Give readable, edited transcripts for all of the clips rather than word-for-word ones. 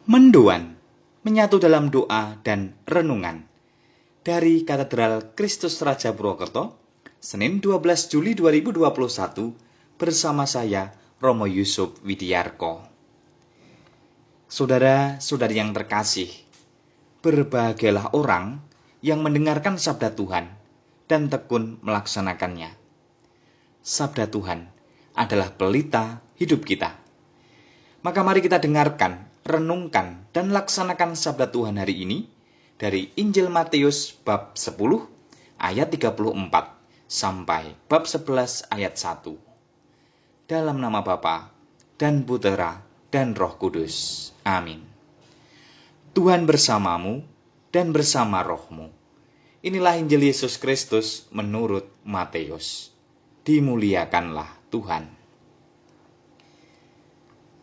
Mendoan, menyatu dalam doa dan renungan. Dari Katedral Kristus Raja Purwokerto, Senin 12 Juli 2021, bersama saya, Romo Yusuf Widiarko. Saudara-saudari yang terkasih, berbahagialah orang yang mendengarkan sabda Tuhan dan tekun melaksanakannya. Sabda Tuhan adalah pelita hidup kita. Maka mari kita dengarkan, renungkan, dan laksanakan sabda Tuhan hari ini dari Injil Matius bab 10 ayat 34 sampai bab 11 ayat 1. Dalam nama Bapa dan Putera dan Roh Kudus. Amin. Tuhan bersamamu dan bersama rohmu. Inilah Injil Yesus Kristus menurut Matius. Dimuliakanlah Tuhan.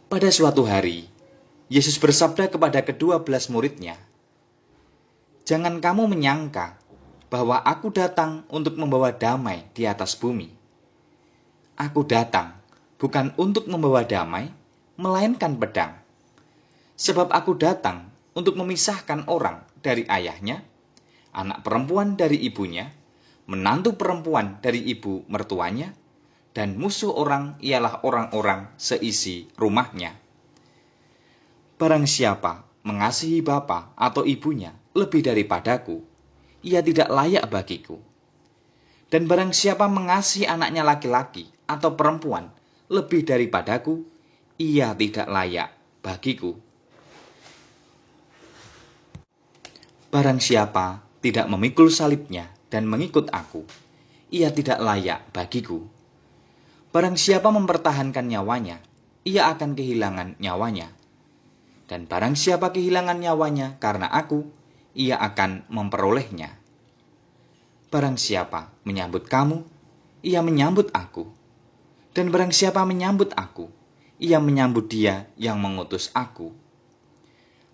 Pada suatu hari, Yesus bersabda kepada ke-12 muridnya, "Jangan kamu menyangka bahwa aku datang untuk membawa damai di atas bumi. Aku datang bukan untuk membawa damai, melainkan pedang. Sebab aku datang untuk memisahkan orang dari ayahnya, anak perempuan dari ibunya, menantu perempuan dari ibu mertuanya, dan musuh orang ialah orang-orang seisi rumahnya. Barang siapa mengasihi bapa atau ibunya lebih daripadaku, ia tidak layak bagiku. Dan barang siapa mengasihi anaknya laki-laki atau perempuan lebih daripadaku, ia tidak layak bagiku. Barang siapa tidak memikul salibnya dan mengikut aku, ia tidak layak bagiku. Barang siapa mempertahankan nyawanya, ia akan kehilangan nyawanya. Dan barang siapa kehilangan nyawanya karena aku, ia akan memperolehnya. Barang siapa menyambut kamu, ia menyambut aku. Dan barang siapa menyambut aku, ia menyambut dia yang mengutus aku.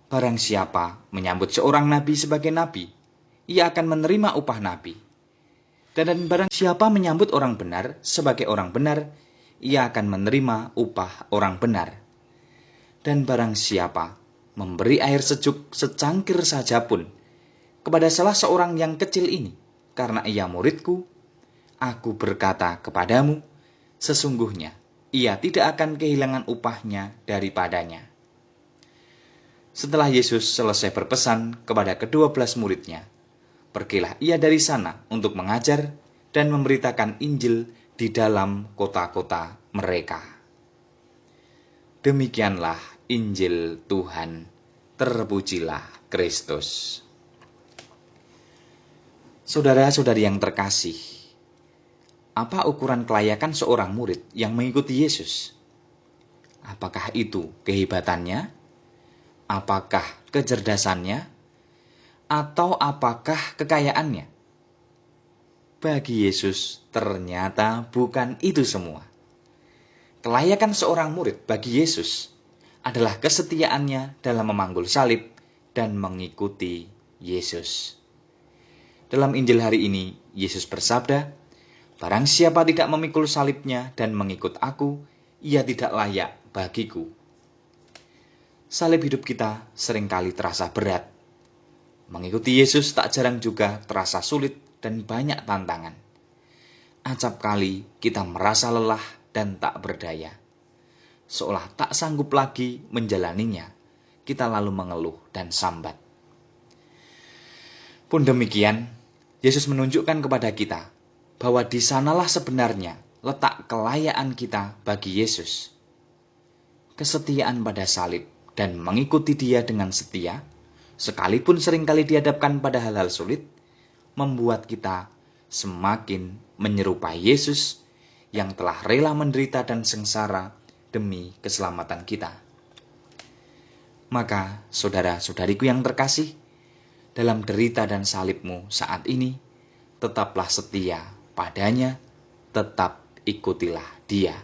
Barang siapa menyambut seorang nabi sebagai nabi, ia akan menerima upah nabi. Dan barang siapa menyambut orang benar sebagai orang benar, ia akan menerima upah orang benar. Dan barang siapa memberi air sejuk secangkir saja pun kepada salah seorang yang kecil ini, karena ia muridku, aku berkata kepadamu, sesungguhnya ia tidak akan kehilangan upahnya daripadanya." Setelah Yesus selesai berpesan kepada ke-12 muridnya, pergilah ia dari sana untuk mengajar dan memberitakan Injil di dalam kota-kota mereka. Demikianlah Injil Tuhan. Terpujilah Kristus. Saudara-saudari yang terkasih, apa ukuran kelayakan seorang murid yang mengikuti Yesus? Apakah itu kehebatannya? Apakah kecerdasannya? Atau apakah kekayaannya? Bagi Yesus ternyata bukan itu semua. Kelayakan seorang murid bagi Yesus adalah kesetiaannya dalam memanggul salib dan mengikuti Yesus. Dalam Injil hari ini, Yesus bersabda, "Barang siapa tidak memikul salibnya dan mengikut aku, ia tidak layak bagiku." Salib hidup kita seringkali terasa berat. Mengikuti Yesus tak jarang juga terasa sulit dan banyak tantangan. Acap kali kita merasa lelah dan tak berdaya. Seolah tak sanggup lagi menjalaninya, kita lalu mengeluh dan sambat. Pun demikian, Yesus menunjukkan kepada kita bahwa di sanalah sebenarnya letak kelayaan kita bagi Yesus. Kesetiaan pada salib dan mengikuti Dia dengan setia, sekalipun seringkali dihadapkan pada hal-hal sulit, membuat kita semakin menyerupai Yesus yang telah rela menderita dan sengsara demi keselamatan kita. Maka, saudara-saudariku yang terkasih, dalam derita dan salibmu saat ini, tetaplah setia padanya, tetap ikutilah Dia.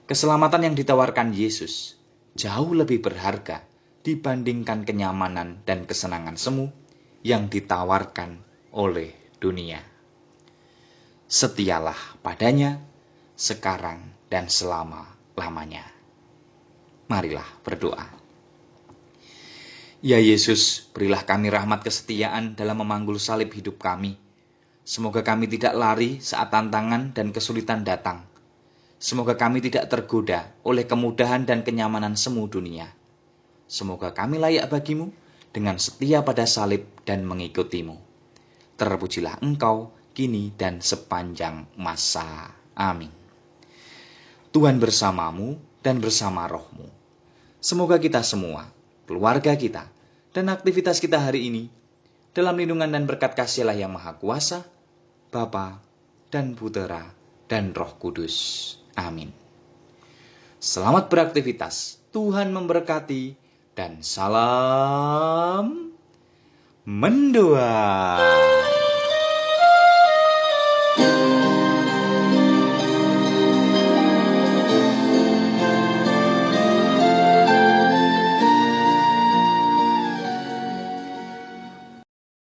Keselamatan yang ditawarkan Yesus jauh lebih berharga dibandingkan kenyamanan dan kesenangan semu yang ditawarkan oleh dunia. Setialah padanya sekarang dan selama-lamanya. Marilah berdoa. Ya Yesus, berilah kami rahmat kesetiaan dalam memanggul salib hidup kami. Semoga kami tidak lari saat tantangan dan kesulitan datang. Semoga kami tidak tergoda oleh kemudahan dan kenyamanan semu dunia. Semoga kami layak bagimu dengan setia pada salib dan mengikutimu. Terpujilah Engkau kini dan sepanjang masa. Amin. Tuhan bersamamu dan bersama rohmu. Semoga kita semua, keluarga kita, dan aktivitas kita hari ini dalam lindungan dan berkat kasih Allah yang Maha Kuasa, Bapa dan Putera dan Roh Kudus. Amin. Selamat beraktivitas. Tuhan memberkati dan salam mendua.